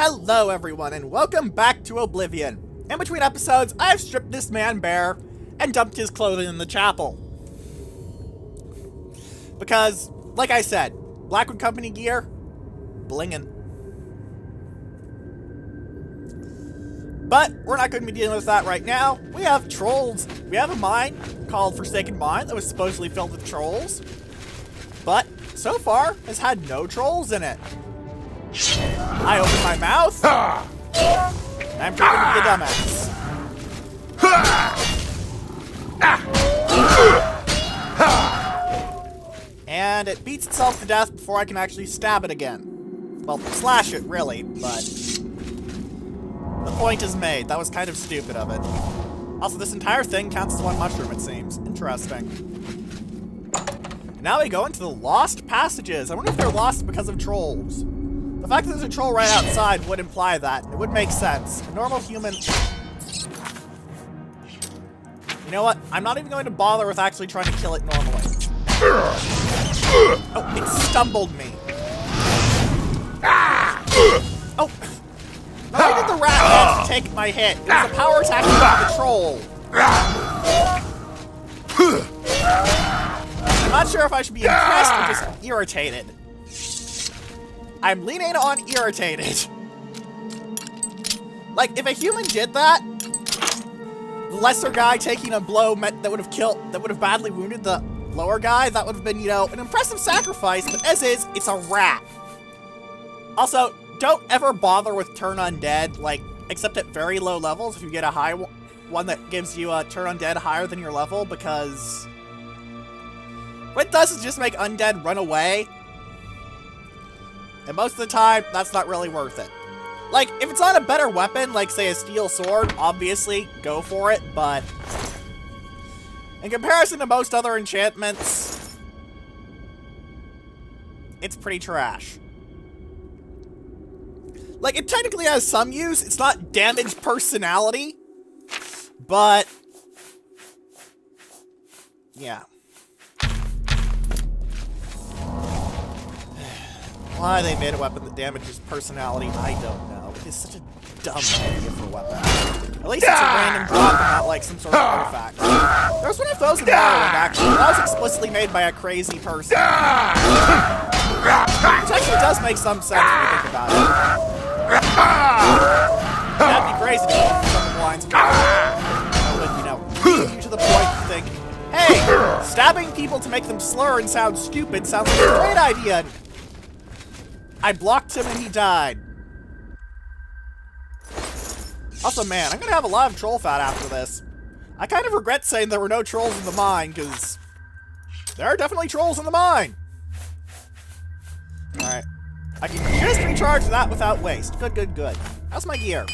Hello everyone, and welcome back to Oblivion. In between episodes, I've stripped this man bare and dumped his clothing in the chapel. Because, like I said, Blackwood Company gear, blingin'. But we're not going to be dealing with that right now. We have trolls. We have a mine called Forsaken Mine that was supposedly filled with trolls. But, so far, has had no trolls in it. I open my mouth. I'm trying to be a dumbass. And it beats itself to death before I can actually stab it again. Well, slash it, really, but the point is made. That was kind of stupid of it. Also, this entire thing counts as one mushroom, it seems. Interesting. And now we go into the lost passages. I wonder if they're lost because of trolls. The fact that there's a troll right outside would imply that. It would make sense. A normal human... You know what? I'm not even going to bother with actually trying to kill it normally. Oh, it stumbled me. Oh! Why did the rat manage to take my hit? It was a power attack from the troll. I'm not sure if I should be impressed or just irritated. I'm leaning on irritated. Like, if a human did that, the lesser guy taking a blow meant that would have badly wounded the lower guy. That would have been, you know, an impressive sacrifice, but as is, it's a rat. Also, don't ever bother with turn undead, like, except at very low levels if you get a high one that gives you a turn undead higher than your level, because what it does is just make undead run away. And most of the time, that's not really worth it. Like, if it's on a better weapon, like, say, a steel sword, obviously, go for it, but in comparison to most other enchantments, it's pretty trash. Like, it technically has some use. It's not damage personality, but yeah. Why they made a weapon that damages personality, I don't know. It is such a dumb idea for a weapon. At least it's a random drop and not like some sort of artifact. There's one of those in Morrowind, actually. That was explicitly made by a crazy person. Which actually does make some sense when you think about it. That'd be crazy to go from the lines of you know, lead you to the point to think, hey, stabbing people to make them slur and sound stupid sounds like a great idea. I blocked him and he died. Also, man, I'm gonna have a lot of troll fat after this. I kind of regret saying there were no trolls in the mine, because there are definitely trolls in the mine. Alright. I can just recharge that without waste. Good, good, good. How's my gear?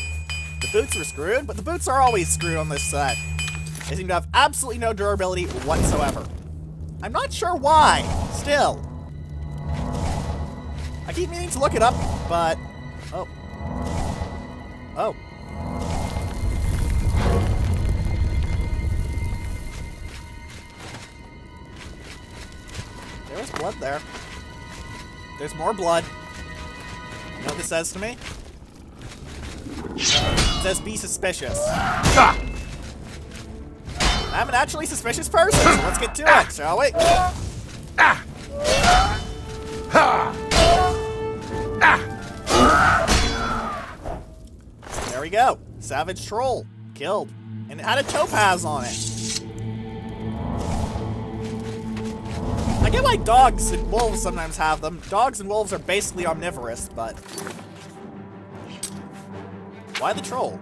The boots are screwed, but the boots are always screwed on this set. They seem to have absolutely no durability whatsoever. I'm not sure why. Still. I keep meaning to look it up, but... Oh. Oh. There was blood there. There's more blood. You know what this says to me? It says be suspicious. I'm an actually suspicious person, so let's get to it, shall we? There we go. Savage troll. Killed. And it had a topaz on it. I get why dogs and wolves sometimes have them. Dogs and wolves are basically omnivorous, but why the troll?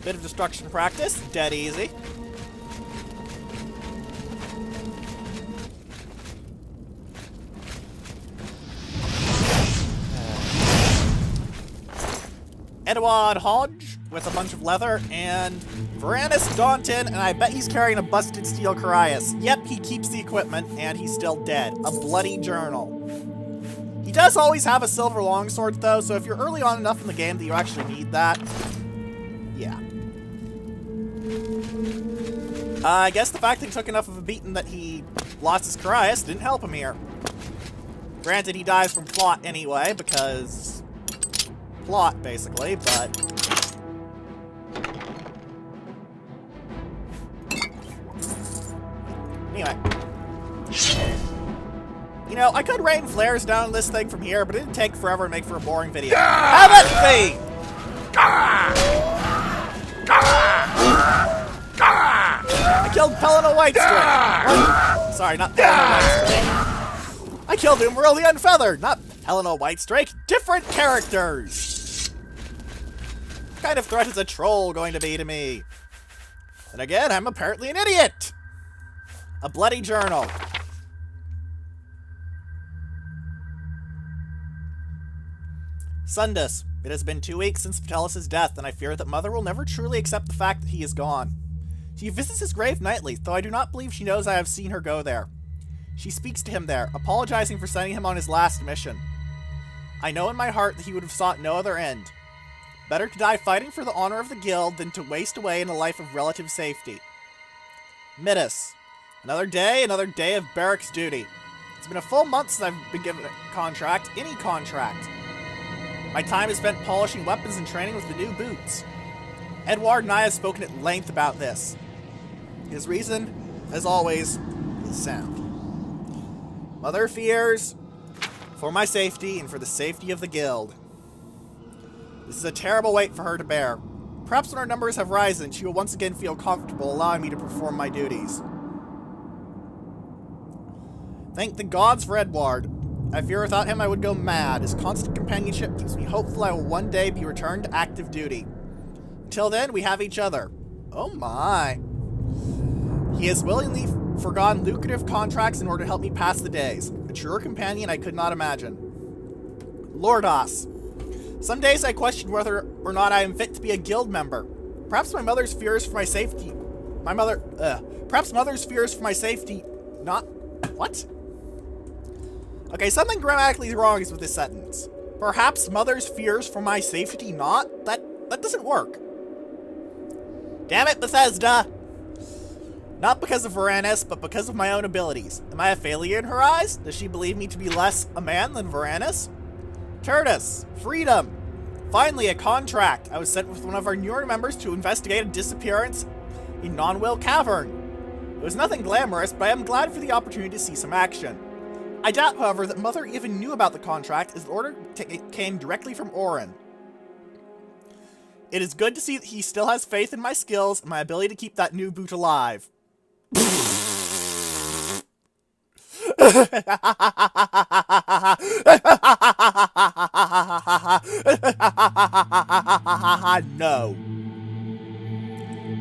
Bit of destruction practice. Dead easy. Edward Hodge with a bunch of leather, and Varanus Daunton, and I bet he's carrying a busted steel Carias. Yep, he keeps the equipment, and he's still dead. A bloody journal. He does always have a silver longsword, though, so if you're early on enough in the game that you actually need that, yeah. I guess the fact that he took enough of a beating that he lost his Carias didn't help him here. Granted, he dies from plot anyway, because... plot, basically, but... Anyway. You know, I could rain flares down this thing from here, but it'd take forever and make for a boring video. Have it be! I killed Pelena Whitestrake! Sorry, not Pelena Whitestrake. I killed Umaril the Unfeathered, not Pelena Whitestrake. Different characters! What kind of threat is a troll going to be to me? And again, I'm apparently an idiot! A bloody journal. Sundus. It has been 2 weeks since Vitalis' death, and I fear that Mother will never truly accept the fact that he is gone. She visits his grave nightly, though I do not believe she knows I have seen her go there. She speaks to him there, apologizing for sending him on his last mission. I know in my heart that he would have sought no other end. Better to die fighting for the honor of the guild than to waste away in a life of relative safety. Midas. Another day of barracks duty. It's been a full month since I've been given a contract, any contract. My time is spent polishing weapons and training with the new boots. Edward and I have spoken at length about this. His reason, as always, is sound. Mother fears for my safety and for the safety of the guild. This is a terrible weight for her to bear. Perhaps when our numbers have risen, she will once again feel comfortable allowing me to perform my duties. Thank the gods for Edward. I fear without him I would go mad. His constant companionship keeps me hopeful I will one day be returned to active duty. Until then, we have each other. Oh my. He has willingly forgone lucrative contracts in order to help me pass the days. A truer companion I could not imagine. Lordas. Some days I question whether or not I am fit to be a guild member. Perhaps my mother's fears for my safety... Perhaps mother's fears for my safety... Not... What? Okay, something grammatically wrong is with this sentence. Perhaps mother's fears for my safety not? That doesn't work. Damn it, Bethesda! Not because of Varanus, but because of my own abilities. Am I a failure in her eyes? Does she believe me to be less a man than Varanus? Tertus, freedom! Finally, a contract! I was sent with one of our newer members to investigate a disappearance in Non-Will Cavern. It was nothing glamorous, but I am glad for the opportunity to see some action. I doubt, however, that Mother even knew about the contract, as the order came directly from Oreyn. It is good to see that he still has faith in my skills and my ability to keep that new boot alive. No.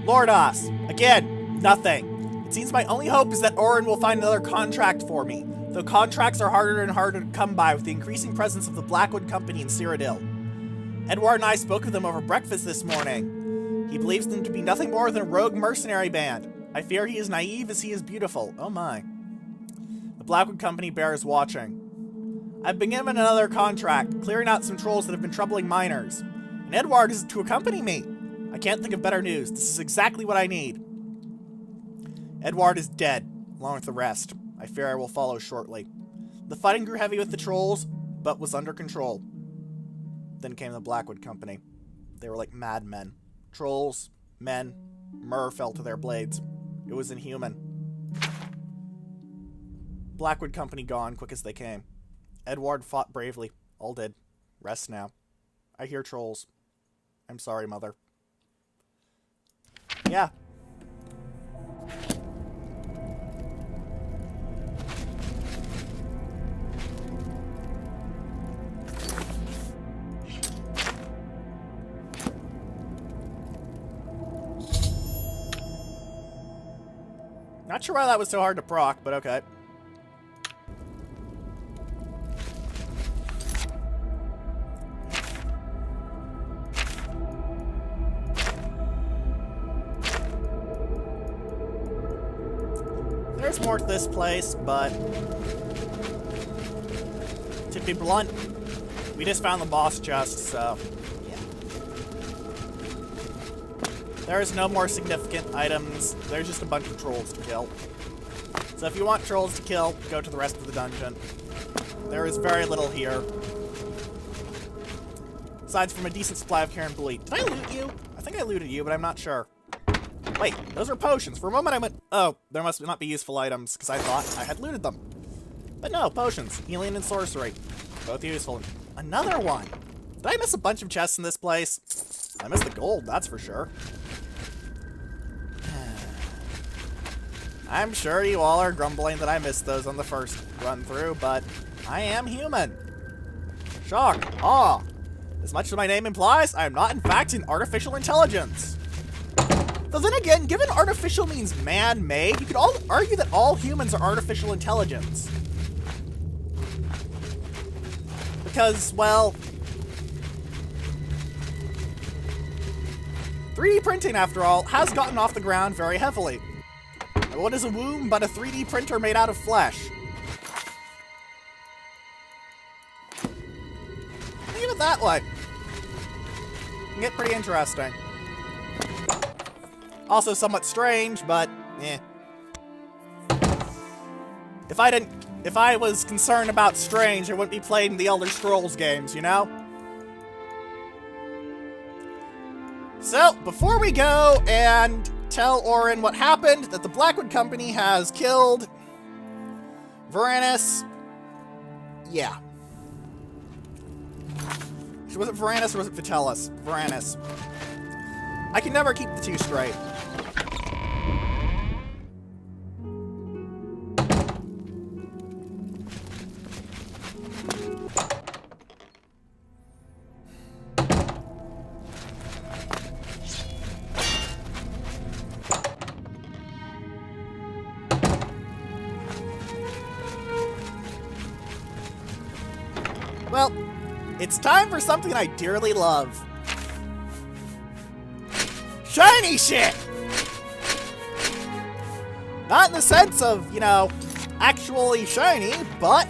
Lordas. Again, nothing. It seems my only hope is that Oreyn will find another contract for me, though contracts are harder and harder to come by with the increasing presence of the Blackwood Company in Cyrodiil. Edward and I spoke of them over breakfast this morning. He believes them to be nothing more than a rogue mercenary band. I fear he is naive as he is beautiful. Oh my. The Blackwood Company bears watching. I've been given another contract, clearing out some trolls that have been troubling miners. And Edward is to accompany me. I can't think of better news. This is exactly what I need. Edward is dead, along with the rest. I fear I will follow shortly. The fighting grew heavy with the trolls, but was under control. Then came the Blackwood Company. They were like madmen. Trolls, men, myrrh fell to their blades. It was inhuman. Blackwood Company gone, quick as they came. Edward fought bravely. All did. Rest now. I hear trolls. I'm sorry, Mother. Yeah. Not sure why that was so hard to proc, but okay. There's more to this place, but to be blunt, we just found the boss chest, so yeah. There's no more significant items. There's just a bunch of trolls to kill. So if you want trolls to kill, go to the rest of the dungeon. There is very little here. Aside from a decent supply of Karen Bleed. Did I loot you? I think I looted you, but I'm not sure. Wait, those are potions. For a moment I went, oh, there must not be useful items, because I thought I had looted them. But no, potions. Healing and sorcery. Both useful. Another one! Did I miss a bunch of chests in this place? I missed the gold, that's for sure. I'm sure you all are grumbling that I missed those on the first run-through, but I am human. Shock. Awe. As much as my name implies, I am not in fact an artificial intelligence. Though then again, given artificial means man-made, you could all argue that all humans are artificial intelligence. Because, well, 3D printing, after all, has gotten off the ground very heavily. And what is a womb but a 3D printer made out of flesh? Think of it that way. It can get pretty interesting. Also somewhat strange, but eh. If I was concerned about strange, I wouldn't be playing the Elder Scrolls games, you know? So, before we go and tell Oreyn what happened, that the Blackwood Company has killed Varanus. Yeah. Was it Varanus or was it Vitellis? Varanus. I can never keep the two straight. Well, it's time for something I dearly love. Shiny shit! Not in the sense of, you know, actually shiny, but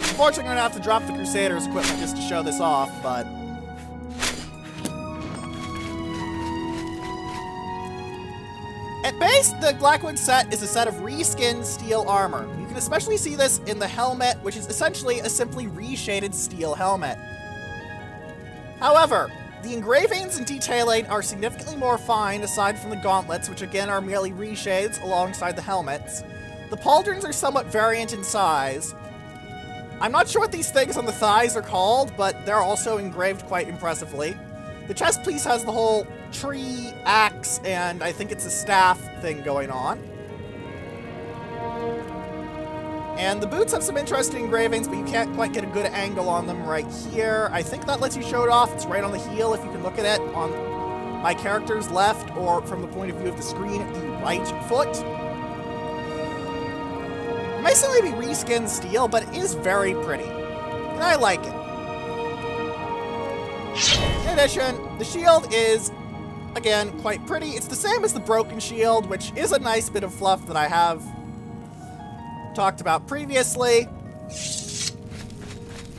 unfortunately, I'm gonna have to drop the Crusaders equipment just to show this off, but at base, the Blackwood set is a set of reskinned steel armor. You can especially see this in the helmet, which is essentially a simply reshaded steel helmet. However, the engravings and detailing are significantly more fine aside from the gauntlets, which again are merely reshades alongside the helmets. The pauldrons are somewhat variant in size. I'm not sure what these things on the thighs are called, but they're also engraved quite impressively. The chest piece has the whole tree, axe, and I think it's a staff thing going on. And the boots have some interesting engravings, but you can't quite get a good angle on them right here. I think that lets you show it off. It's right on the heel if you can look at it on my character's left, or from the point of view of the screen, the right foot. It may simply be reskinned steel, but it is very pretty. And I like it. In addition, the shield is, again, quite pretty. It's the same as the broken shield, which is a nice bit of fluff that I have talked about previously.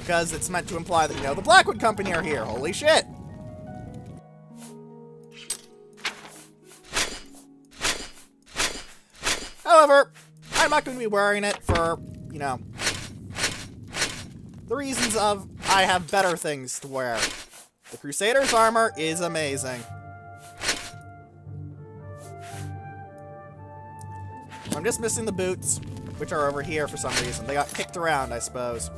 Because it's meant to imply that, you know, the Blackwood Company are here. Holy shit! However, I'm not going to be wearing it for, you know, the reasons of I have better things to wear. The Crusaders' armor is amazing. I'm just missing the boots, which are over here for some reason. They got kicked around, I suppose.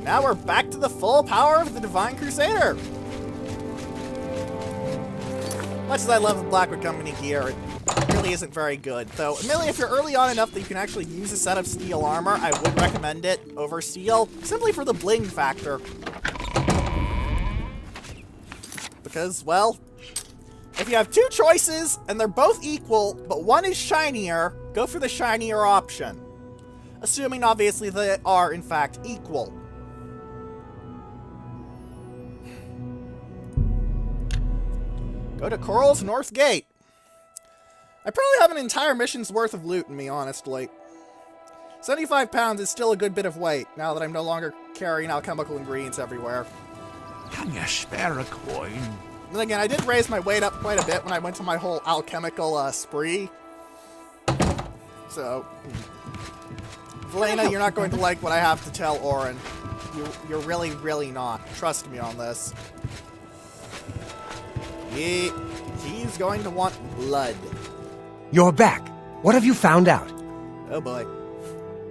Now we're back to the full power of the Divine Crusader. Much as I love the Blackwood Company gear, it really isn't very good. Though, admittedly, if you're early on enough that you can actually use a set of steel armor, I would recommend it over steel, simply for the bling factor. Because, well, if you have two choices, and they're both equal, but one is shinier, go for the shinier option. Assuming, obviously, they are, in fact, equal. Go to Coral's North Gate. I probably have an entire mission's worth of loot in me, honestly. 75 pounds is still a good bit of weight, now that I'm no longer carrying alchemical ingredients everywhere. Can you spare a coin? And again, I did raise my weight up quite a bit when I went to my whole alchemical spree. So, Velena, you're not going to like what I have to tell Oreyn. You're really, really not. Trust me on this. He's going to want blood. You're back. What have you found out? Oh boy.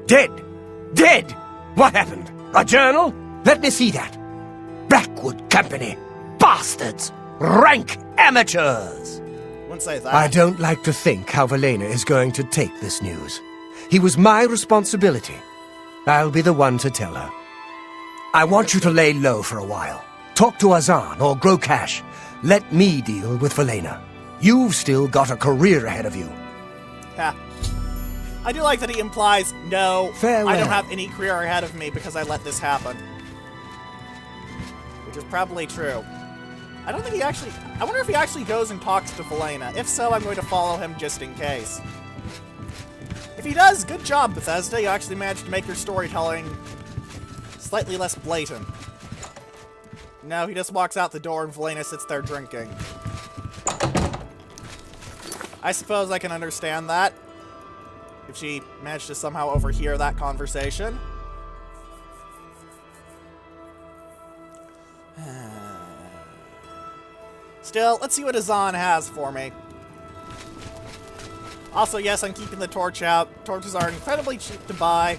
Dead! Dead! What happened? A journal? Let me see that. Blackwood Company. Bastards! Rank amateurs! Wouldn't say that. I don't like to think how Velena is going to take this news. He was my responsibility. I'll be the one to tell her. I want you to lay low for a while. Talk to Azan or grow cash. Let me deal with Velena. You've still got a career ahead of you. Yeah. I do like that he implies, no, Farewell. I don't have any career ahead of me because I let this happen. Which is probably true. I don't think he actually... I wonder if he actually goes and talks to Velena. If so, I'm going to follow him just in case. If he does, good job, Bethesda. You actually managed to make your storytelling slightly less blatant. No, he just walks out the door and Velena sits there drinking. I suppose I can understand that. If she managed to somehow overhear that conversation. Still, let's see what Azan has for me. Also, yes, I'm keeping the torch out. Torches are incredibly cheap to buy,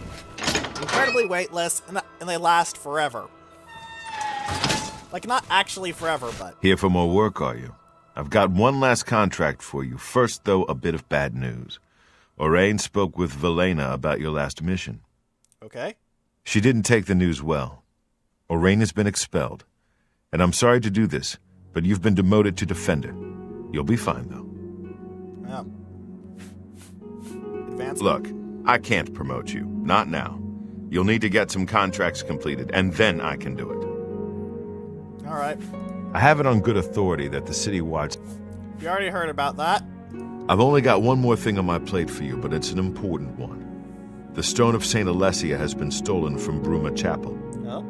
incredibly weightless, and they last forever. Like, not actually forever, but... Here for more work, are you? I've got one last contract for you. First, though, a bit of bad news. Oreyn spoke with Velena about your last mission. Okay. She didn't take the news well. Oreyn has been expelled. And I'm sorry to do this, but you've been demoted to Defender. You'll be fine, though. Yeah. Advancement. Look, I can't promote you. Not now. You'll need to get some contracts completed, and then I can do it. All right. I have it on good authority that the city-wide... You already heard about that. I've only got one more thing on my plate for you, but it's an important one. The stone of St. Alessia has been stolen from Bruma Chapel. Oh?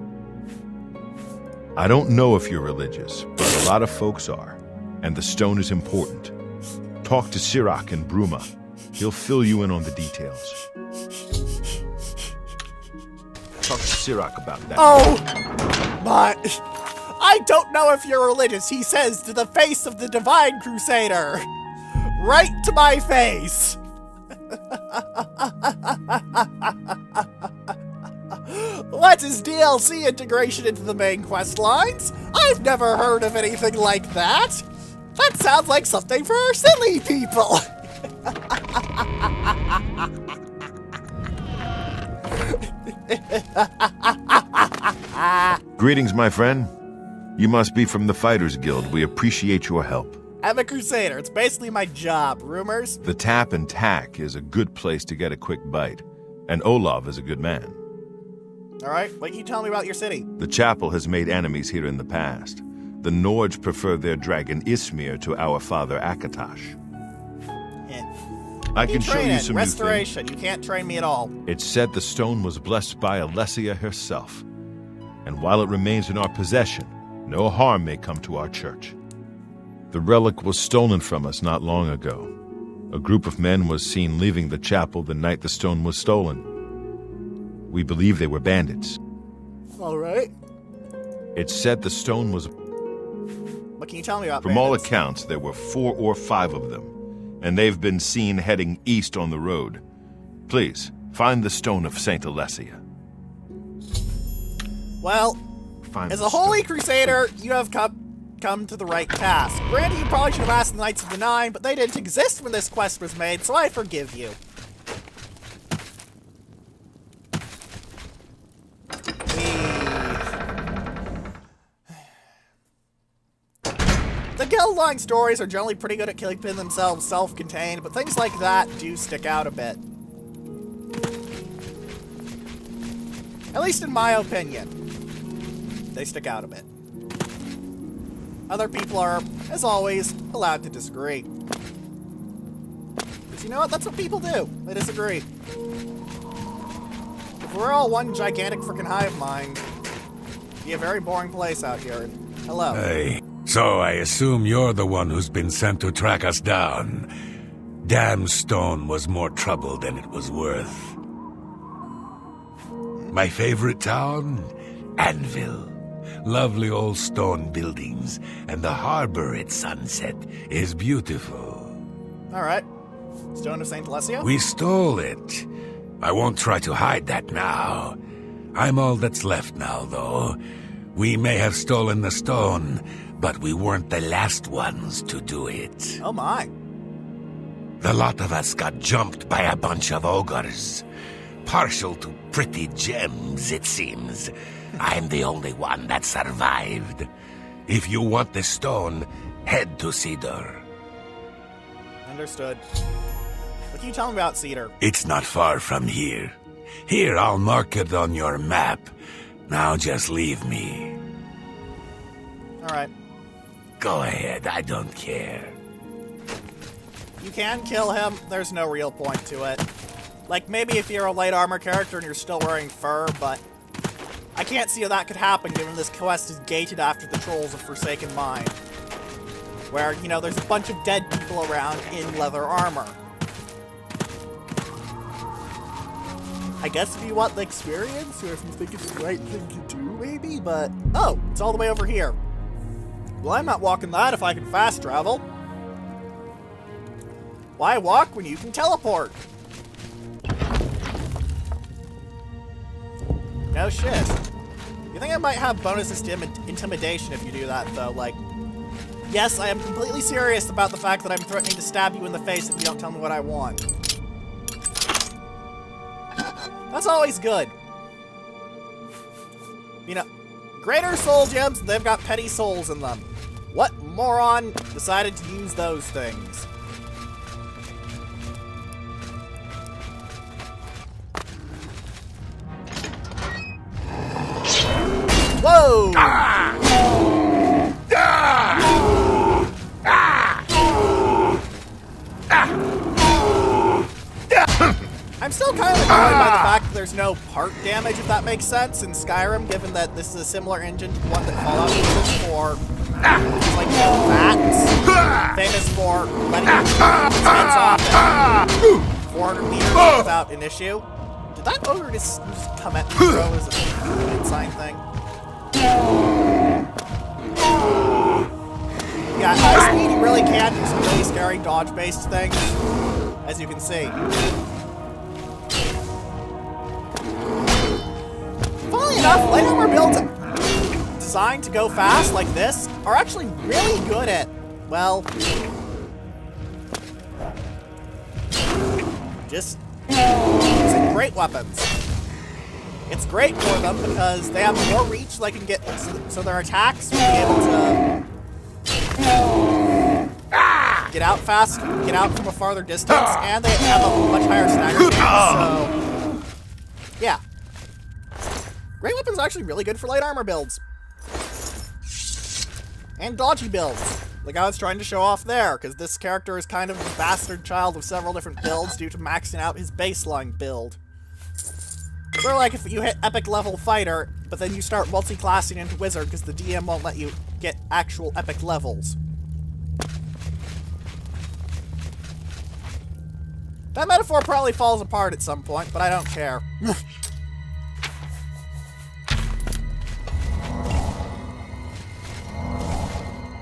I don't know if you're religious, but a lot of folks are, and the stone is important. Talk to Sirach in Bruma. He'll fill you in on the details. Talk to Sirach about that. Oh! My... I don't know if you're religious, he says to the face of the Divine Crusader. Right to my face. What's his DLC integration into the main quest lines? I've never heard of anything like that. That sounds like something for silly people. Greetings, my friend. You must be from the Fighters Guild. We appreciate your help. I'm a crusader. It's basically my job. Rumors? The Tap and Tack is a good place to get a quick bite, and Olav is a good man. All right, what can you tell me about your city? The chapel has made enemies here in the past. The Nords prefer their dragon Ismir to our father Akatosh. I can show you some restoration. new things. You can't train me at all. It's said the stone was blessed by Alessia herself, and while it remains in our possession, no harm may come to our church. The relic was stolen from us not long ago. A group of men was seen leaving the chapel the night the stone was stolen. We believe they were bandits. All right. It's said the stone was... What can you tell me about From all bandits? accounts, there were 4 or 5 of them, and they've been seen heading east on the road. Please, find the stone of St. Alessia. Well, Find as the a holy stone. crusader, you have come to the right task. Granted, you probably should have asked the Knights of the Nine, but they didn't exist when this quest was made, so I forgive you. The guild line stories are generally pretty good at keeping themselves self-contained, but things like that do stick out a bit. At least in my opinion. They stick out a bit. Other people are, as always, allowed to disagree. Because you know what? That's what people do. They disagree. we're all one gigantic freaking hive mind, it'd be a very boring place out here. Hello. Hey, so I assume you're the one who's been sent to track us down. Damn stone was more trouble than it was worth. My favorite town? Anvil. Lovely old stone buildings, and the harbor at sunset is beautiful. Alright. Stone of St. Alessia? We stole it. I won't try to hide that now. I'm all that's left now, though. We may have stolen the stone, but we weren't the last ones to do it. Oh my. The lot of us got jumped by a bunch of ogres. Partial to pretty gems, it seems. I'm the only one that survived. If you want the stone, head to Cedar. Understood. What can you tell me about Cedar? It's not far from here. Here, I'll mark it on your map. Now just leave me. Alright. Go ahead, I don't care. You can kill him, there's no real point to it. Like, maybe if you're a light armor character and you're still wearing fur, but I can't see how that could happen given this quest is gated after the Trolls of Forsaken Mine. Where, you know, there's a bunch of dead people around in leather armor. I guess if you want the experience, or if you think it's the right thing to do, maybe, but... Oh, it's all the way over here. Well, I'm not walking that if I can fast travel. Why walk when you can teleport? No shit. You think I might have bonuses to intimidation if you do that, though? Like, yes, I am completely serious about the fact that I'm threatening to stab you in the face if you don't tell me what I want. That's always good. You know, greater soul gems, they've got petty souls in them. What moron decided to use those things? Whoa! Ah! Ah! Ah! I'm still kind of annoyed by the fact that there's no part damage, if that makes sense, in Skyrim, given that this is a similar engine to the one that Fallout uses for, like, bats, famous for letting its heads off at 400 meters without an issue. Did that ogre just come at me, bro, as a sign thing? Yeah, at high speed, you really can do some really scary dodge-based things, as you can see. Funnily enough, light armor builds designed to go fast like this are actually really good at, well, just using great weapons. It's great for them because they have more reach, so they can get, so their attacks will be able to get out fast, get out from a farther distance, and they have a much higher stagger chance, so yeah. Great weapons are actually really good for light armor builds. And dodgy builds, like I was trying to show off there, because this character is kind of a bastard child of several different builds due to maxing out his baseline build. Sort of like if you hit epic level fighter, but then you start multi-classing into wizard because the DM won't let you get actual epic levels. That metaphor probably falls apart at some point, but I don't care.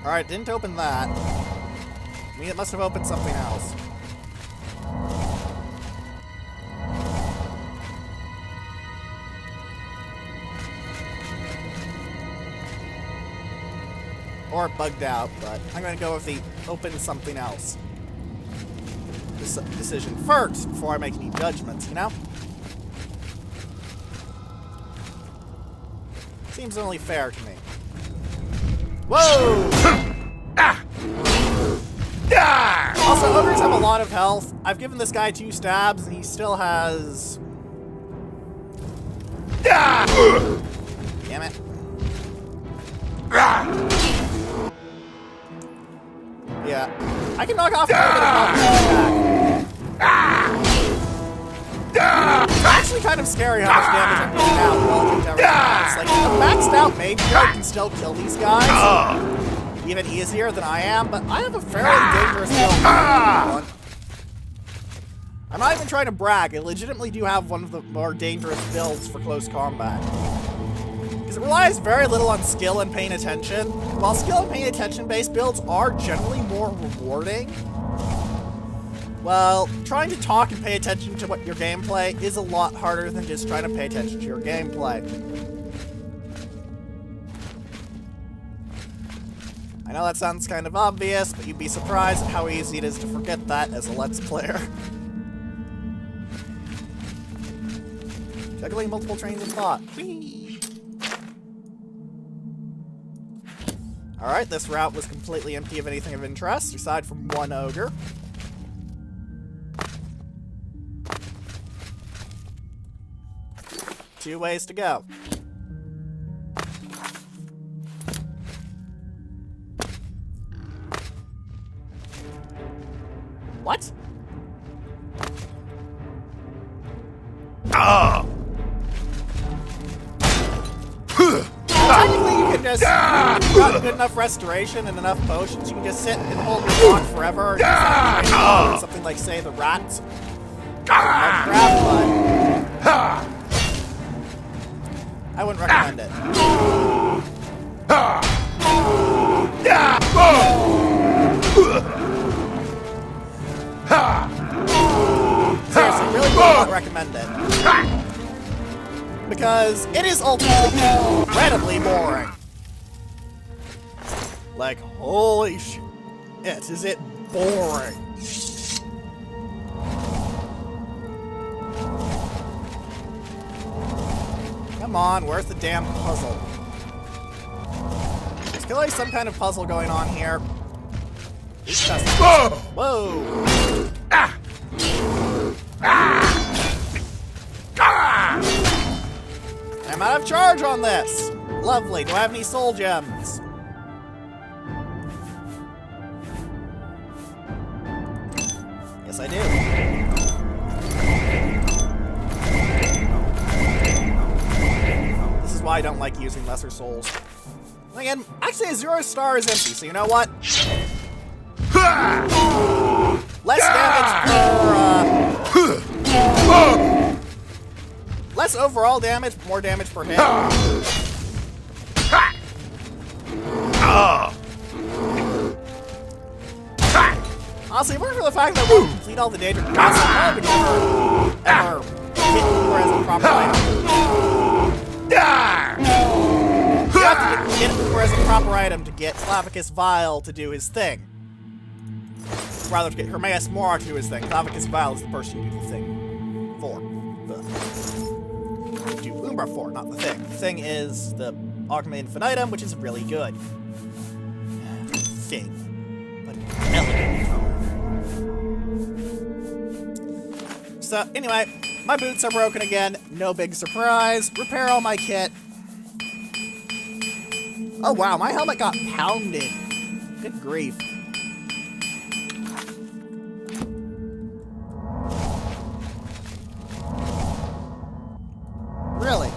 Alright, didn't open that. I mean, it must have opened something else. Or bugged out, but I'm gonna go with the open something else decision first before I make any judgments, you know? Seems only fair to me. Whoa! Also, ogres have a lot of health. I've given this guy 2 stabs, and he still has... Damn it. Yeah. I can knock off a little bit of health. Actually, actually kind of scary how much damage I'm putting out relative to everything else. Like, a maxed out mage build can still kill these guys even easier than I am, but I have a fairly dangerous build. I'm not even trying to brag. I legitimately do have one of the more dangerous builds for close combat. Because it relies very little on skill and paying attention. While skill and paying attention based builds are generally more rewarding, well, trying to talk and pay attention to what your gameplay is a lot harder than just trying to pay attention to your gameplay. I know that sounds kind of obvious, but you'd be surprised at how easy it is to forget that as a Let's Player. Juggling multiple trains of thought. Whee! Alright, this route was completely empty of anything of interest, aside from one ogre. Two ways to go. What? Technically, you can just, if you've got good enough restoration and enough potions, you can just sit and hold your block forever and just something like, say, the rats. I wouldn't recommend it. Seriously, really would not recommend it. Because it is ultimately incredibly boring. Like, holy shit, is it boring. Come on, where's the damn puzzle? There's clearly some kind of puzzle going on here. Whoa! I'm out of charge on this! Lovely, do I have any soul gems? Yes, I do. This is why I don't like using lesser souls. And again, actually a 0 star is empty, so you know what? Less damage per, less overall damage, more damage per hit. Honestly, if it weren't for the fact that we'll complete all the danger quests, I probably would never, ever hit Uber as a proper item. You have to hit Uber as a proper item to get Clavicus Vile to do his thing. Rather, to get Hermaeus Morar to do his thing. Clavicus Vile is the person you do the thing for. You do Umbra for, not the thing. The thing is the Augment Infinitum, which is really good. Thing. But elegant. So, anyway, my boots are broken again. No big surprise. Repair all my kit. Oh wow, my helmet got pounded. Good grief. Really?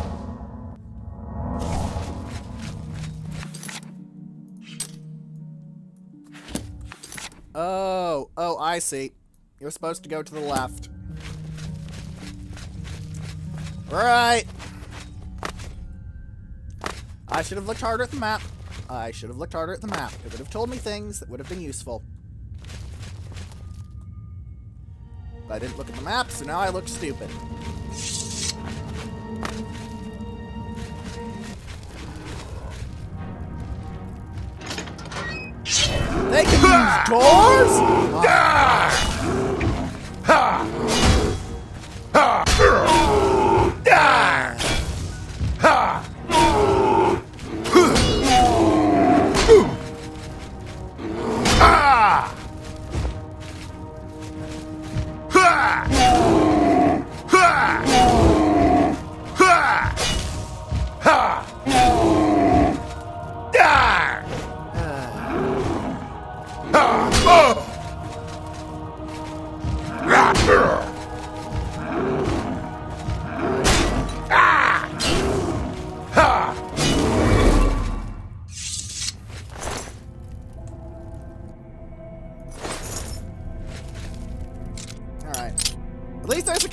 Oh, I see. You're supposed to go to the left. Right. I should have looked harder at the map. I should have looked harder at the map. It would have told me things that would have been useful. But I didn't look at the map, so now I look stupid. They can use doors?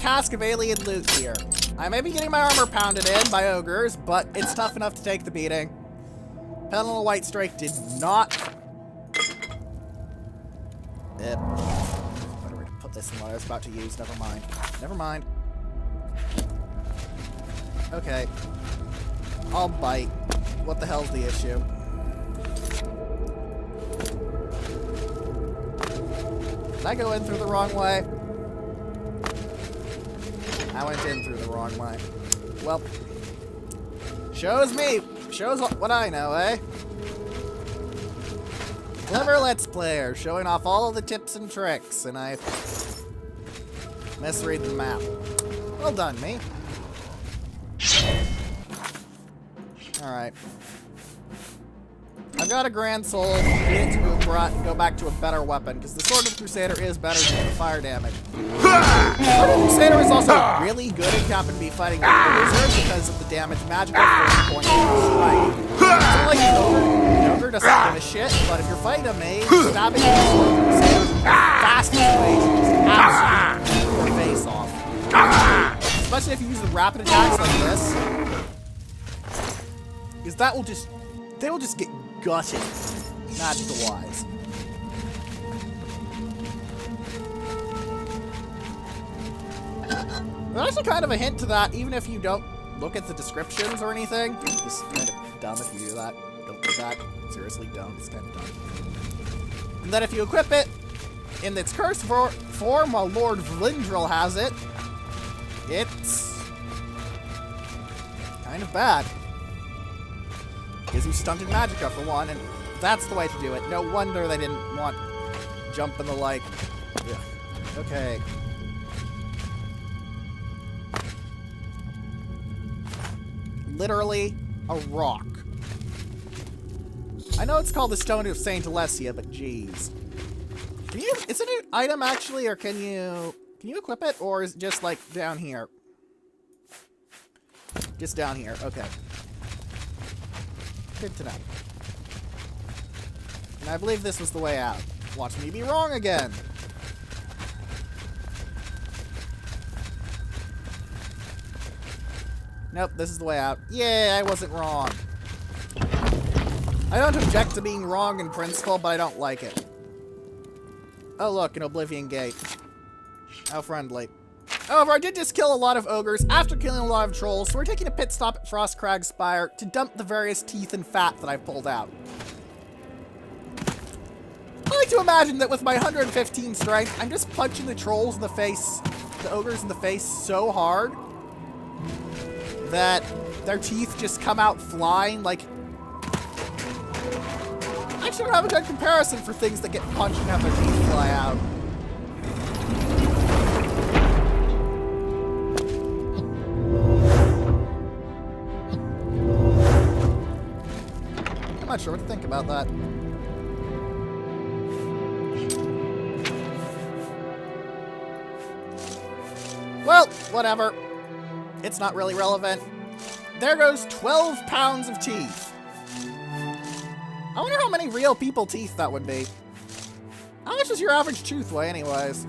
cask of alien loot here. I may be getting my armor pounded in by ogres, but it's tough enough to take the beating. Petal White Strike did not... Better put this in what I was about to use. Never mind. Never mind. Okay. I'll bite. What the hell's the issue? Did I go in through the wrong way? I went in through the wrong way. Well, shows me. Shows what I know, eh? Clever Let's Player, showing off all of the tips and tricks, and I misread the map. Well done, me. Alright. I've got a Grand Soul, get it to Umbra, and go back to a better weapon, because the Sword of the Crusader is better than the fire damage. The Sword of the Crusader is also really good at Cap and B fighting the Wizard because of the damage magical for point strike. It's not like the Ogre doesn't give a shit, but if you're fighting a mage, stabbing the Sword of the Crusader is the fastest way to just absolutely your face off. Especially if you use the rapid attacks like this. Because that will just... They will just get gutted, magical-wise. There's actually kind of a hint to that, even if you don't look at the descriptions or anything. It's kind of dumb if you do that. Don't do that. Seriously, don't. It's kind of dumb. And then if you equip it in its cursed form while Lord Vlindrel has it, it's kind of bad. Gives you stunted magicka for one, and that's the way to do it. No wonder they didn't want jump and the like. Ugh. Okay. Literally a rock. I know it's called the Stone of Saint Alessia, but jeez. Is it an item actually, or can you equip it, or is it just like down here? Just down here. Okay. Good to know. And I believe this was the way out. Watch me be wrong again. Nope, this is the way out. Yeah, I wasn't wrong. I don't object to being wrong in principle, but I don't like it. Oh look, an Oblivion gate. How friendly. However, I did just kill a lot of ogres after killing a lot of trolls, so we're taking a pit stop at Frostcrag Spire to dump the various teeth and fat that I've pulled out. I like to imagine that with my 115 strength, I'm just punching the trolls in the face, the ogres in the face so hard that their teeth just come out flying like... I actually don't have a good comparison for things that get punched and have their teeth fly out. I'm not sure what to think about that. Well, whatever. It's not really relevant. There goes 12 pounds of teeth. I wonder how many real people teeth that would be. How much does your average tooth weigh anyways?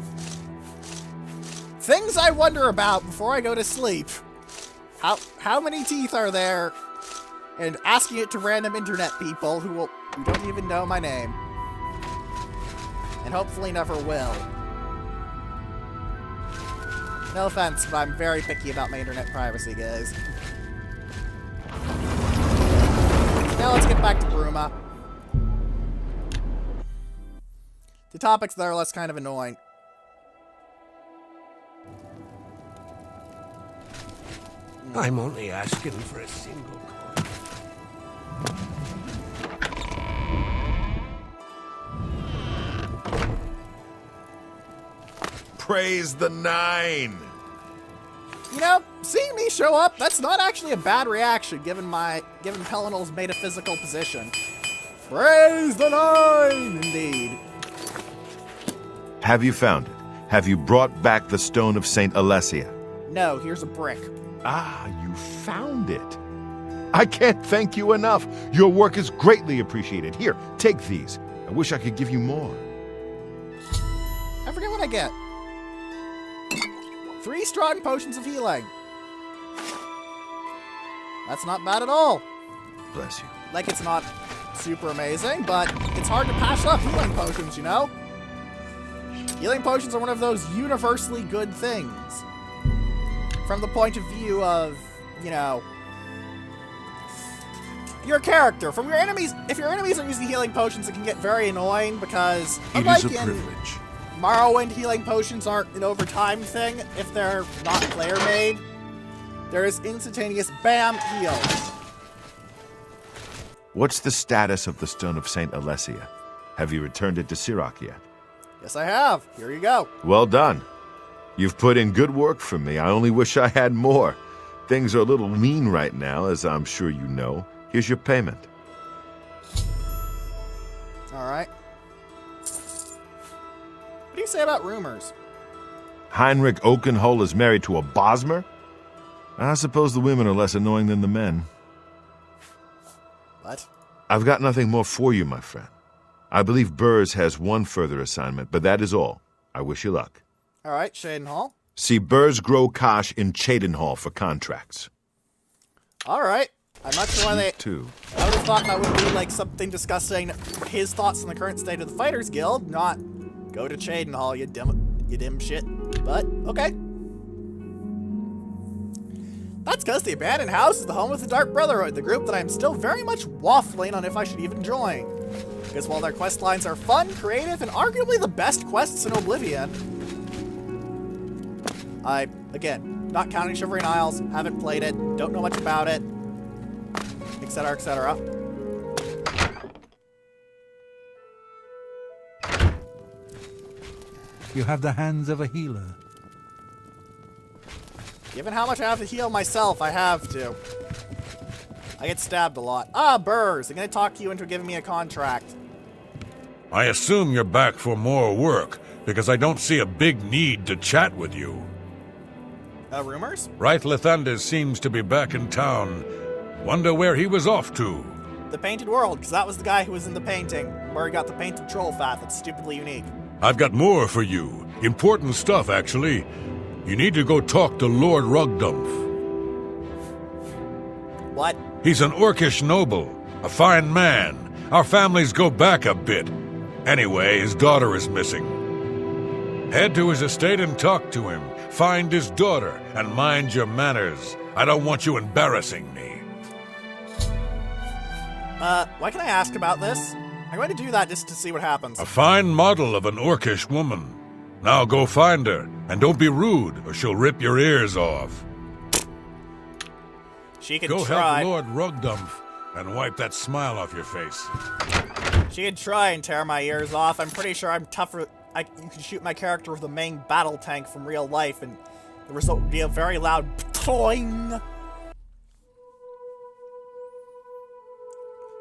Things I wonder about before I go to sleep. How many teeth are there? And asking it to random internet people who don't even know my name. And hopefully never will. No offense, but I'm very picky about my internet privacy, guys. Now let's get back to Bruma. The topics that are less kind of annoying. I'm only asking for a single coin. Praise the Nine! You know, seeing me show up, that's not actually a bad reaction given Pelinal's metaphysical position. Praise the Nine, indeed. Have you found it? Have you brought back the Stone of Saint Alessia? No, here's a brick. Ah, you found it. I can't thank you enough. Your work is greatly appreciated. Here, take these. I wish I could give you more. I forget what I get. 3 strong potions of healing. That's not bad at all. Bless you. Like, it's not super amazing, but it's hard to pass up healing potions, you know? Healing potions are one of those universally good things. From the point of view of, you know, your character. From your enemies, if your enemies are using healing potions, it can get very annoying because, It is a privilege. Morrowind, healing potions aren't an overtime thing if they're not player-made. There is instantaneous BAM heals. What's the status of the Stone of St. Alessia? Have you returned it to Sirach yet? Yes, I have. Here you go. Well done. You've put in good work for me. I only wish I had more. Things are a little lean right now, as I'm sure you know. Here's your payment. All right. What do you say about rumors? Heinrich Oakenhull is married to a Bosmer? I suppose the women are less annoying than the men. What? I've got nothing more for you, my friend. I believe Burrs has one further assignment, but that is all. I wish you luck. All right, Shadenhall. See Burrs Grokash in Chadenhall for contracts. All right. I'm not sure why they... Too. I would have thought that would be like something discussing his thoughts on the current state of the Fighters Guild, not go to Chadenhall, you dim shit. But, okay. That's because the Abandoned House is the home of the Dark Brotherhood, the group that I'm still very much waffling on if I should even join. Because while their quest lines are fun, creative, and arguably the best quests in Oblivion, again, not counting Shivering Isles, haven't played it, don't know much about it, etc., etc. You have the hands of a healer. Given how much I have to heal myself, I have to. I get stabbed a lot. Ah, Burrs, I'm gonna talk you into giving me a contract. I assume you're back for more work, because I don't see a big need to chat with you. Rumors? Right Lathandis seems to be back in town. Wonder where he was off to. The Painted World, because that was the guy who was in the painting, where he got the painted troll fat that's stupidly unique. I've got more for you. Important stuff, actually. You need to go talk to Lord Rugdumph. What? He's an Orcish noble, a fine man. Our families go back a bit. Anyway, his daughter is missing. Head to his estate and talk to him. Find his daughter, and mind your manners. I don't want you embarrassing me. Why can I ask about this? I'm going to do that just to see what happens. A fine model of an Orcish woman. Now go find her, and don't be rude, or she'll rip your ears off. She can Go try. help Lord Rugdumph, and wipe that smile off your face. She can try and tear my ears off. I'm pretty sure I'm tougher. You can shoot my character with a main battle tank from real life, and the result would be a very loud toing.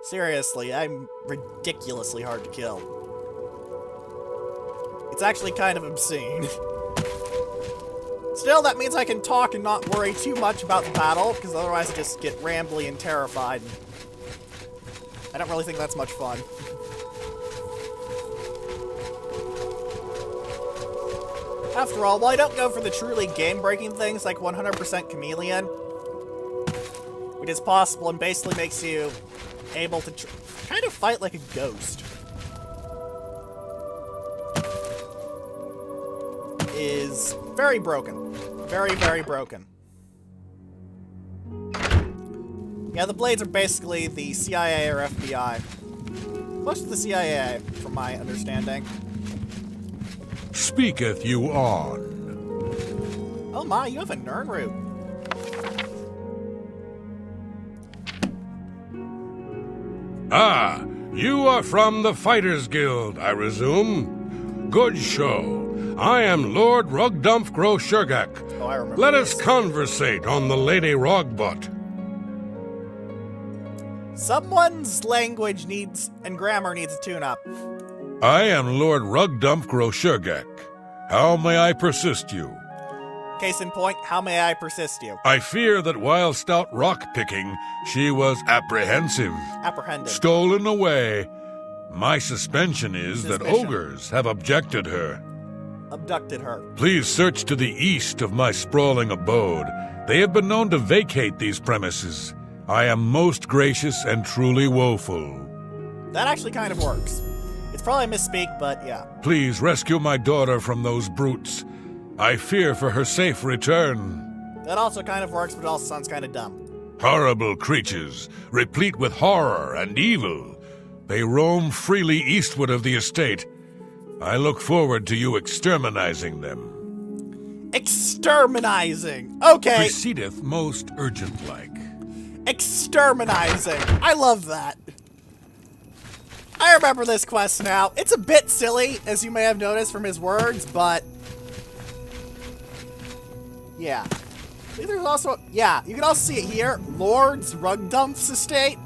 Seriously, I'm ridiculously hard to kill. It's actually kind of obscene. Still, that means I can talk and not worry too much about the battle, because otherwise I just get rambly and terrified. I don't really think that's much fun. After all, while I don't go for the truly game-breaking things like 100% Chameleon, which is possible and basically makes you able to kind of fight like a ghost, is very broken. Very, very broken. Yeah, the blades are basically the CIA or FBI. Most of the CIA, from my understanding. Speaketh you on. Oh my, you have a Nern root. Ah, you are from the Fighters Guild, I resume. Good show. I am Lord Rugdumph Groshurgak. Oh, I remember. Let us conversate on the Lady Rogbot. Someone's language needs and grammar needs a tune-up. I am Lord Rugdumph Groshurgak. How may I persist you? Case in point, how may I persist you? I fear that whilst out rock-picking, she was apprehensive. Apprehended. Stolen away. My suspension is that ogres have objected her. abducted her. Please search to the east of my sprawling abode. They have been known to vacate these premises. I am most gracious and truly woeful. That actually kind of works. It's probably a misspeak, but yeah. Please rescue my daughter from those brutes. I fear for her safe return. That also kind of works, but it also sounds kind of dumb. Horrible creatures, replete with horror and evil. They roam freely eastward of the estate. I look forward to you exterminizing them. Exterminizing! Okay. Proceedeth most urgent-like. Exterminizing! I love that. I remember this quest now. It's a bit silly, as you may have noticed from his words, but... yeah. I think there's also... yeah, you can also see it here. Lord's Rugdumph's estate.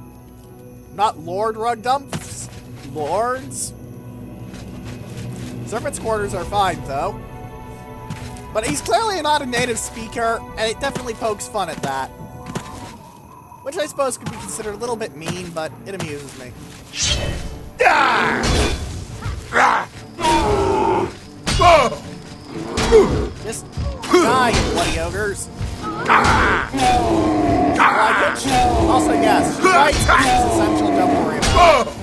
Not Lord Rugdumph's. Lord's. Servant's quarters are fine, though. But he's clearly not a native speaker, and it definitely pokes fun at that. Which I suppose could be considered a little bit mean, but it amuses me. Just die, you bloody ogres. Like it. Also, yes, fights is essential, don't worry about it.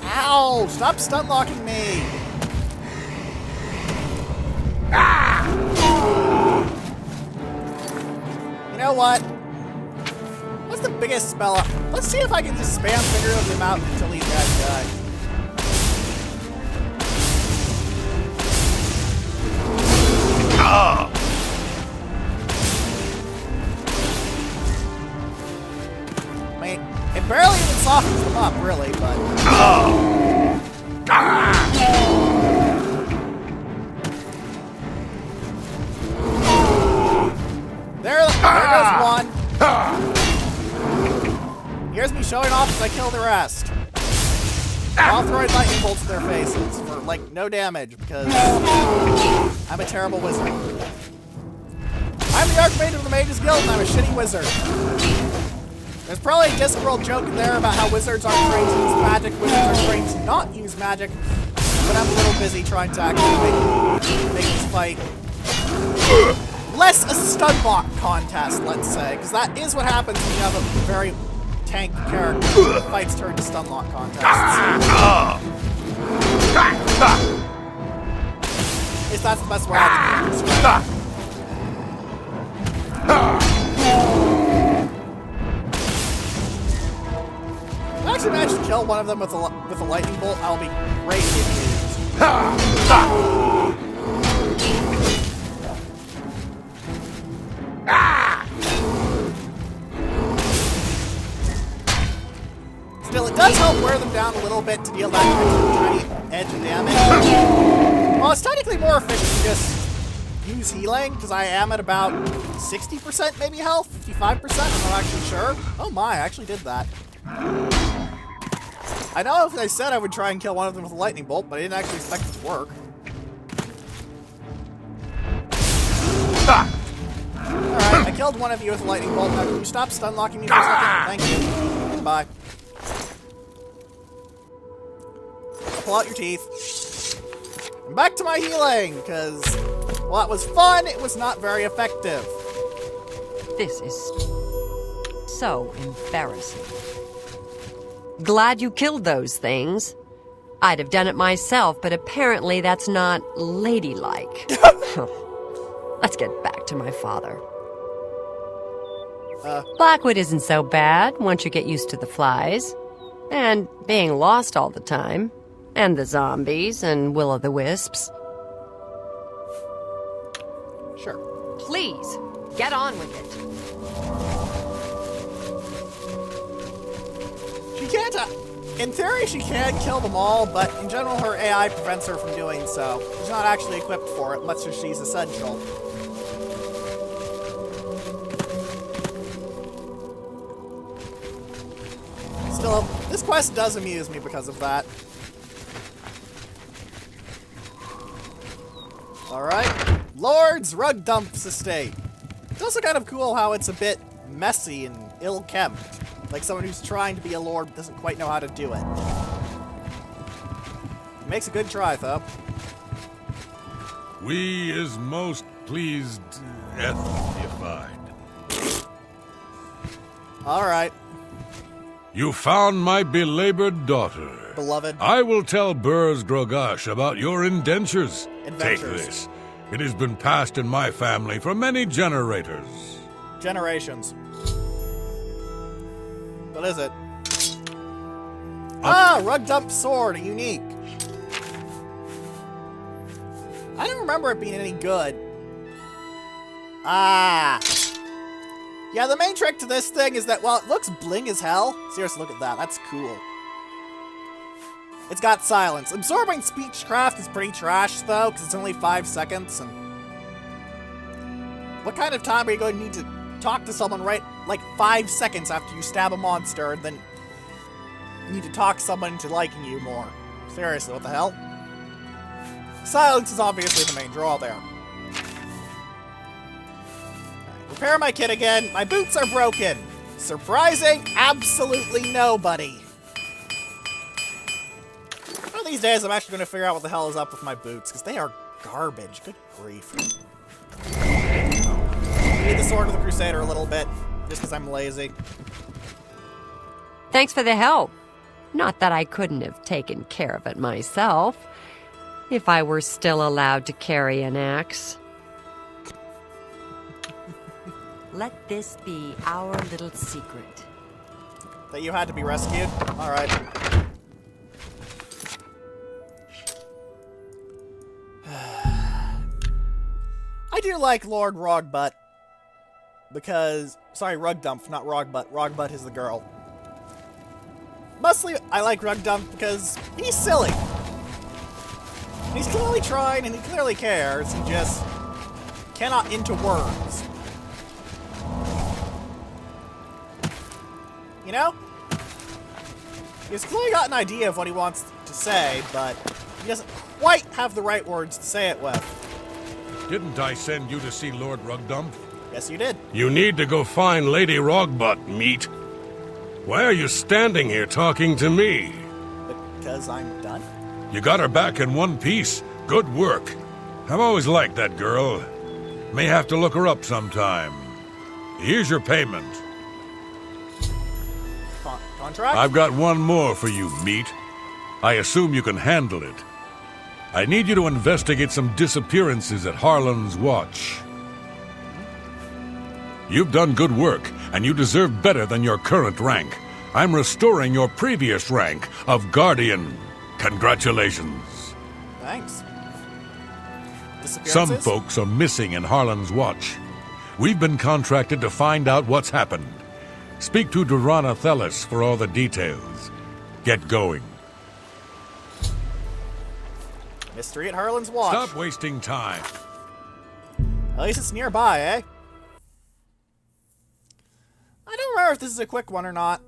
Ow! Stop stun locking me! You know what? What's the biggest spell up? Let's see if I can just spam finger them out until these guys die. I mean, it barely even softens them up, really, but... there goes one. Here's me showing off as I kill the rest. I'll throw lightning bolts in their faces for, like, no damage, because I'm a terrible wizard. I'm the Archmage of the Mages Guild, and I'm a shitty wizard. There's probably a Discworld joke in there about how wizards aren't trained to use magic, wizards are trained to not use magic, but I'm a little busy trying to actually make this fight less a stun block contest, let's say, because that is what happens when you have a very tank character. Fights turn to stun lock contests. At least that's the best way I can describe it. If I actually manage to kill one of them with a lightning bolt, I'll be greatly amused. Still, it does help wear them down a little bit to deal that tiny edge of damage. Well, it's technically more efficient to just use healing, because I am at about 60% maybe health, 55%, I'm not actually sure. Oh my, I actually did that. I know if I said I would try and kill one of them with a lightning bolt, but I didn't actually expect it to work. Alright, I killed one of you with a lightning bolt. Now, can you stop stun locking me for a second? Thank you. Goodbye. Pull out your teeth. And back to my healing, because while it was fun, it was not very effective. This is so embarrassing. Glad you killed those things. I'd have done it myself, but apparently that's not ladylike. Let's get back to my father. Blackwood isn't so bad once you get used to the flies. And being lost all the time. And the zombies and will-o'-the-wisps. Sure. Please, get on with it. She can't, in theory she can kill them all, but in general her AI prevents her from doing so. She's not actually equipped for it, much as she's essential. Still, this quest does amuse me because of that. Alright, Lord's Rugdumph's estate. It's also kind of cool how it's a bit messy and ill-kept. Like someone who's trying to be a lord but doesn't quite know how to do it. Makes a good try, though. We is most pleased ethnified. Alright. You found my belabored daughter. Beloved. I will tell Burrs Grogash about your indentures. Adventures. Take this. It has been passed in my family for many generators. Generations. What is it? Rugdumph sword, a unique. I don't remember it being any good. Yeah, the main trick to this thing is that, well, it looks bling as hell. Seriously, look at that. That's cool. It's got silence. Absorbing speechcraft is pretty trash, though, because it's only 5 seconds, and... What kind of time are you going to need to talk to someone right, like, 5 seconds after you stab a monster, and then you need to talk someone into liking you more? Seriously, what the hell? Silence is obviously the main draw there. Repair my kit again. My boots are broken. Surprising absolutely nobody. One of these days, I'm actually going to figure out what the hell is up with my boots, because they are garbage. Good grief. I need the Sword of the Crusader a little bit, just because I'm lazy. Thanks for the help. Not that I couldn't have taken care of it myself, if I were still allowed to carry an axe. Let this be our little secret. That you had to be rescued? Alright. I do like Lord Rogbutt, because... Sorry, Rugdumph, not Rogbutt. Rogbutt is the girl. Mostly, I like Rugdumph because he's silly. He's clearly trying, and he clearly cares. He just cannot into words. You know? He's clearly got an idea of what he wants to say, but he doesn't quite have the right words to say it with. Didn't I send you to see Lord Rugdumph? Yes, you did. You need to go find Lady Rogbutt, meat. Why are you standing here talking to me? Because I'm done. You got her back in one piece. Good work. I've always liked that girl. May have to look her up sometime. Here's your payment. Contract? I've got one more for you, meat. I assume you can handle it. I need you to investigate some disappearances at Harlan's Watch. You've done good work, and you deserve better than your current rank. I'm restoring your previous rank of Guardian. Congratulations. Thanks. Some folks are missing in Harlan's Watch. We've been contracted to find out what's happened. Speak to Durana Thelis for all the details. Get going. Mystery at Harlan's Watch. Stop wasting time. At least it's nearby, eh? I don't remember if this is a quick one or not.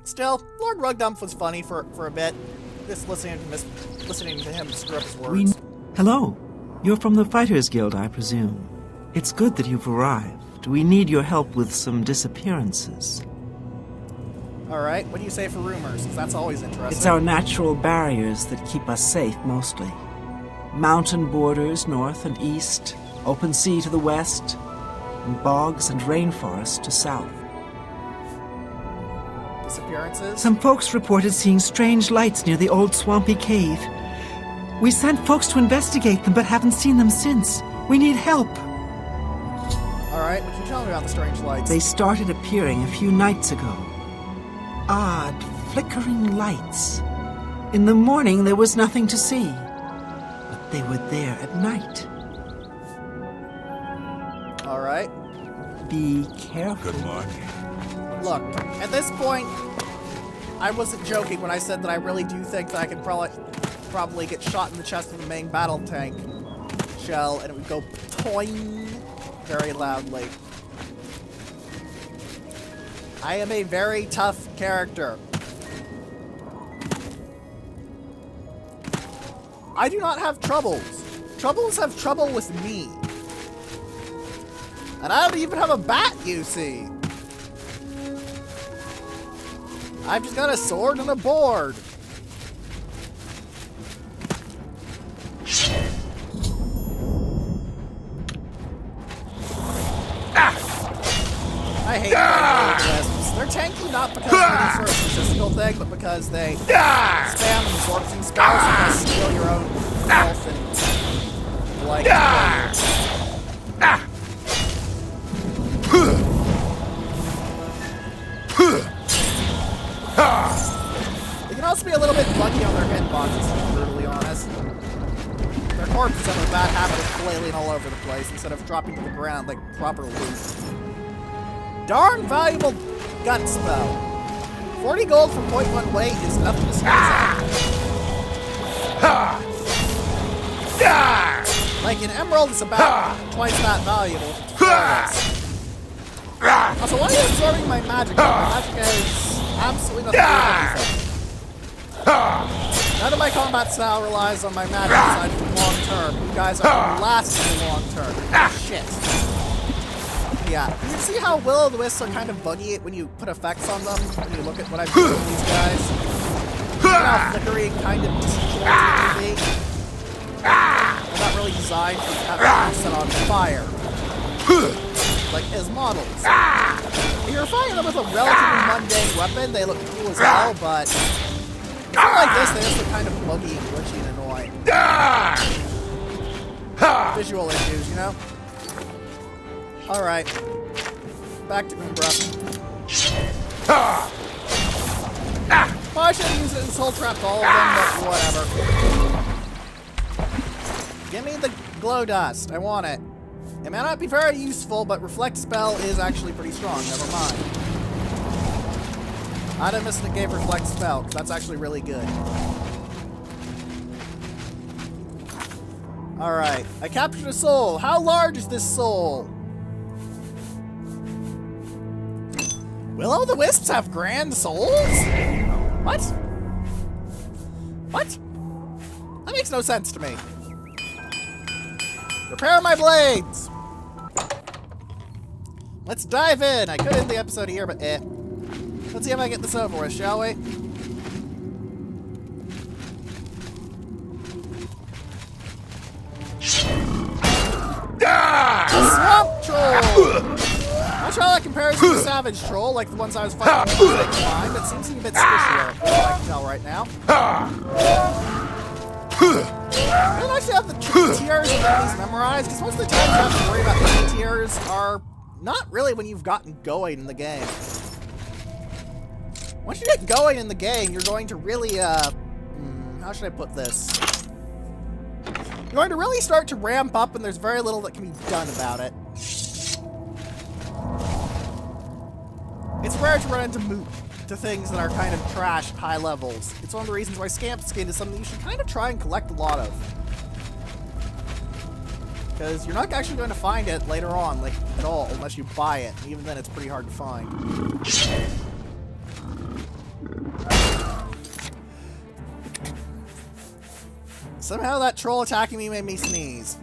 Still, Lord Rugdumph was funny for a bit. Just listening to him screw up his words. Hello. You're from the Fighters Guild, I presume. It's good that you've arrived. We need your help with some disappearances. Alright, what do you say for rumors? 'Cause that's always interesting. It's our natural barriers that keep us safe, mostly. Mountain borders north and east, open sea to the west, and bogs and rainforest to south. Disappearances? Some folks reported seeing strange lights near the old swampy cave. We sent folks to investigate them, but haven't seen them since. We need help. Alright, what can you tell me about the strange lights? They started appearing a few nights ago. Odd, flickering lights. In the morning, there was nothing to see. But they were there at night. Alright. Be careful. Good morning. Look, at this point, I wasn't joking when I said that I really do think that I could probably get shot in the chest with a main battle tank shell, and it would go poing very loudly. I am a very tough character. I do not have troubles. Troubles have trouble with me. And I don't even have a bat, you see. I've just got a sword and a board. They're tanky not because of any sort of statistical thing, but because they spam absorption spells and they steal your own health and like. They can also be a little bit buggy on their hitboxes, to be brutally honest. Their corpses have a bad habit of flailing all over the place instead of dropping to the ground like proper loot. Darn valuable gut spell. 40 gold for 0.1 weight is nothing to sneeze at. Like an emerald is about twice that valuable. Also, why are you absorbing my magic? My magic has absolutely nothing to do with anything. None of my combat style relies on my magic aside from long term. You guys are lasting long term. Shit. Yeah. You see how will-o'-the-wisps are kind of buggy when you put effects on them? When you look at what I've done with these guys? You know how flickery and kind of disjointed they can be? They're not really designed to have them set on fire. Like as models. If you're fighting them with a relatively mundane weapon, they look cool as hell, but something like this, they just look kind of buggy and glitchy and annoying. Visual issues, you know? Alright. Back to Umbra. Well, I should have used it in Soul Trapped all of them, but whatever. Give me the glow dust. I want it. It may not be very useful, but Reflect Spell is actually pretty strong. Never mind. Adamus gave Reflect Spell, because that's actually really good. Alright. I captured a soul. How large is this soul? Will-o'-the-wisps have grand souls? What? What? That makes no sense to me. Repair my blades! Let's dive in! I could end the episode here, but Let's see if I get this over with, shall we? Swamp Troll! Not sure how that compares to the Savage Troll, like the ones I was fighting in but it seems to be a bit squishier, I can tell right now. I don't actually have the tiers of enemies memorized, because most of the times you have to worry about the tiers are not really when you've gotten going in the game. Once you get going in the game, you're going to really, how should I put this? You're going to really start to ramp up, and there's very little that can be done about it. It's rare to run into things that are kind of trash at high levels. It's one of the reasons why Scamp Skin is something you should kind of try and collect a lot of. Because you're not actually going to find it later on, like, at all, unless you buy it. Even then, it's pretty hard to find. Somehow that troll attacking me made me sneeze.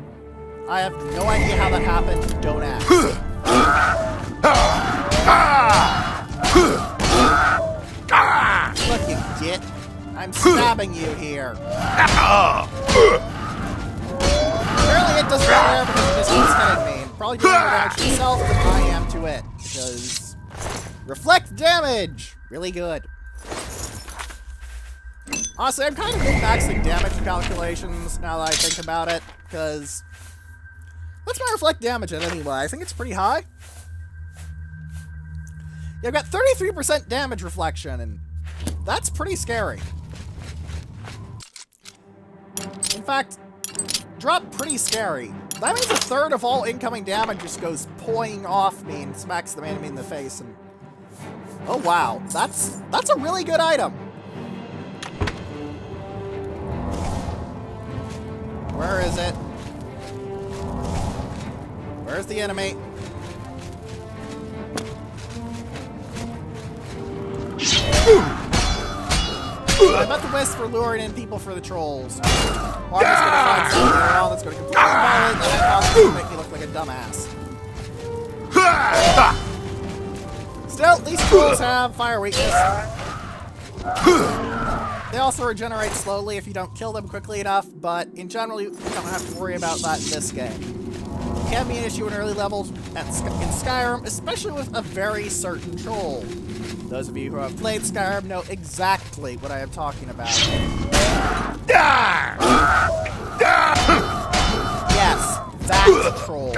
I have no idea how that happened. Don't ask. Look, you git. I'm stabbing you here. Apparently it doesn't care because it just keeps hitting me. Probably doing more damage to itself than I am to it. Because reflect damage! Really good. Honestly, I'm kind of min-maxing damage calculations now that I think about it. Because what's my reflect damage at anyway? I think it's pretty high. Yeah, I've got 33% damage reflection, and that's pretty scary. In fact, drop pretty scary. That means a third of all incoming damage just goes poing off me and smacks the enemy in the face. And oh wow, that's a really good item. Where is it? Where's the enemy? I bet the wisps for luring in people for the trolls. Or I'm just gonna find something later on that's gonna completely violate and then make me look like a dumbass. Still, these trolls have fire weakness. They also regenerate slowly if you don't kill them quickly enough, but in general, you don't have to worry about that in this game. can be an issue in early levels in Skyrim, especially with a very certain troll. Those of you who have played Skyrim know exactly what I am talking about. Yes, that troll.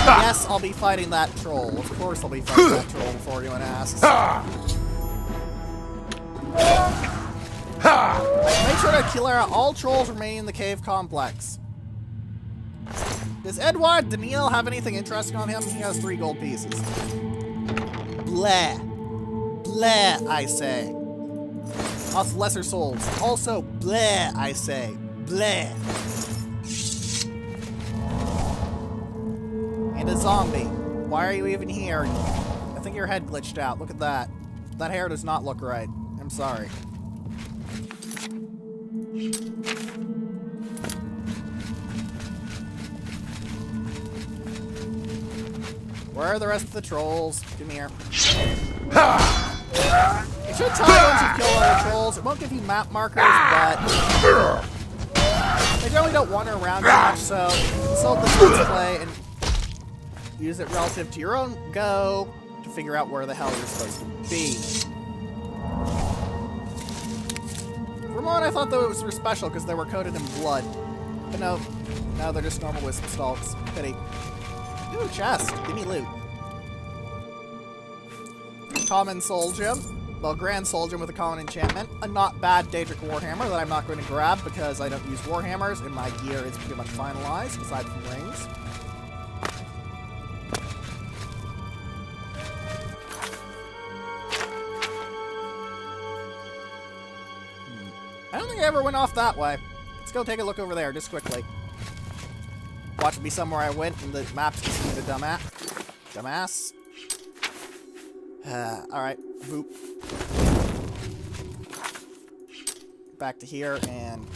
Yes, I'll be fighting that troll. Of course I'll be fighting that troll before anyone asks. Make sure to clear out all trolls remaining in the cave complex. Does Edward Daniel have anything interesting on him? He has 3 gold pieces. Bleh. Bleh, I say. Also, lesser souls. Also, bleh, I say. Bleh. And a zombie. Why are you even here? I think your head glitched out. Look at that. That hair does not look right. I'm sorry. Where are the rest of the trolls? Come here. It should tell you once you've killed all the trolls. It won't give you map markers, but they generally don't wander around too much, so consult this Let's Play and use it relative to your own go to figure out where the hell you're supposed to be. For a moment, I thought those were special because they were coated in blood. But no, they're just normal wisp stalks. Pity. Ooh, chest. Give me loot. Common soul gem. Well, grand soul gem with a common enchantment. A not bad Daedric Warhammer that I'm not going to grab because I don't use Warhammers and my gear is pretty much finalized, aside from rings. I don't think I ever went off that way. Let's go take a look over there, just quickly. Watch it be somewhere I went, and the map's just being a dumbass. Alright, boop. Back to here, and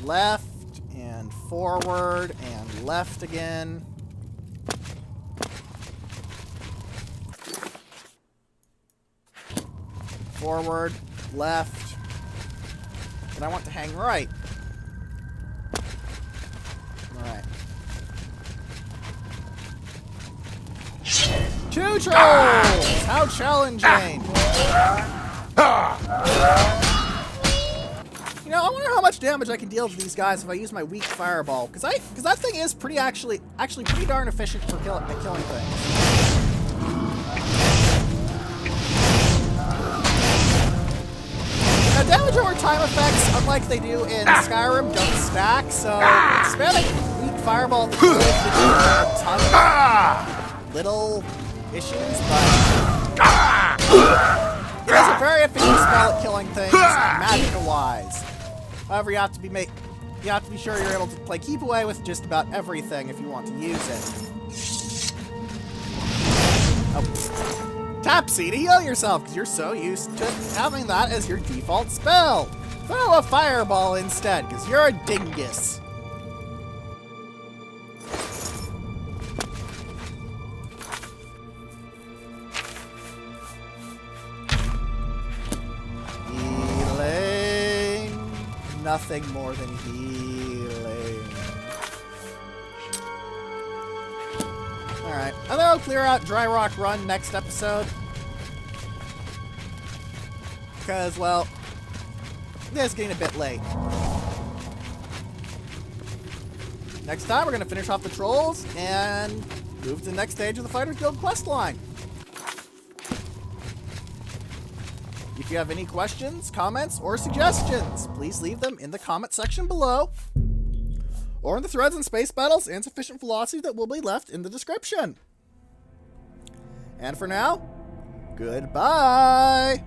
left, and forward, and left again. Forward, left. And I want to hang right. Alright. 2 trolls! How challenging! You know, I wonder how much damage I can deal to these guys if I use my weak fireball. Because that thing is actually pretty darn efficient for killing things. Now, damage over time effects, unlike they do in Skyrim, don't stack, so spamming weak fireball could a ton of little issues, but it is a very efficient spell at killing things, magical-wise. However, you have to be sure you're able to play keep away with just about everything if you want to use it. Oh. Tap C to heal yourself, because you're so used to having that as your default spell. Throw a fireball instead, because you're a dingus. Healing. Nothing more than healing. Alright, I think I'll clear out Dry Rock Run next episode. Because, well, it's getting a bit late. Next time, we're going to finish off the trolls and move to the next stage of the Fighters Guild questline. If you have any questions, comments, or suggestions, please leave them in the comment section below, or in the threads on Spacebattles and Sufficient Velocity that will be left in the description. And for now, goodbye!